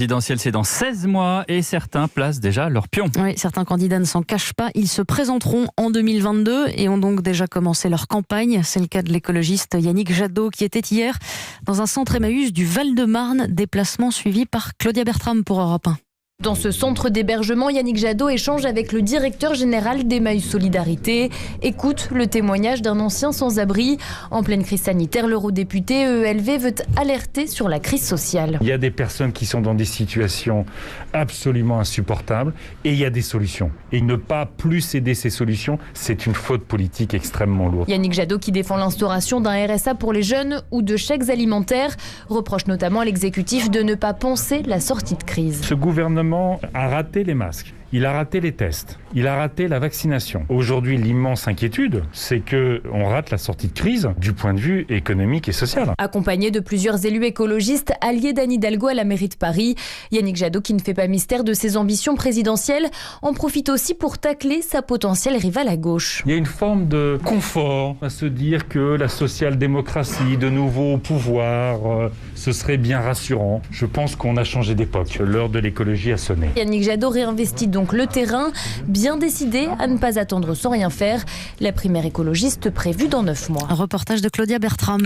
Présidentielle, c'est dans 16 mois et certains placent déjà leur pion. Oui, certains candidats ne s'en cachent pas. Ils se présenteront en 2022 et ont donc déjà commencé leur campagne. C'est le cas de l'écologiste Yannick Jadot qui était hier dans un centre Emmaüs du Val-de-Marne. Déplacement suivi par Claudia Bertram pour Europe 1. Dans ce centre d'hébergement, Yannick Jadot échange avec le directeur général d'Emmaüs Solidarité. Écoute le témoignage d'un ancien sans-abri. En pleine crise sanitaire, l'eurodéputé EELV veut alerter sur la crise sociale. Il y a des personnes qui sont dans des situations absolument insupportables et il y a des solutions. Et ne pas plus aider ces solutions, c'est une faute politique extrêmement lourde. Yannick Jadot, qui défend l'instauration d'un RSA pour les jeunes ou de chèques alimentaires, reproche notamment à l'exécutif de ne pas penser la sortie de crise. Ce gouvernement a raté les masques, il a raté les tests, il a raté la vaccination. Aujourd'hui, l'immense inquiétude, c'est qu'on rate la sortie de crise du point de vue économique et social. Accompagné de plusieurs élus écologistes, alliés d'Anne Hidalgo à la mairie de Paris, Yannick Jadot, qui ne fait pas mystère de ses ambitions présidentielles, en profite aussi pour tacler sa potentielle rivale à gauche. Il y a une forme de confort à se dire que la social-démocratie, de nouveau au pouvoir, ce serait bien rassurant. Je pense qu'on a changé d'époque. L'heure de l'écologie a sonné. Yannick Jadot réinvestit donc le terrain, bien décidé à ne pas attendre sans rien faire. La primaire écologiste prévue dans 9 mois. Un reportage de Claudia Bertram.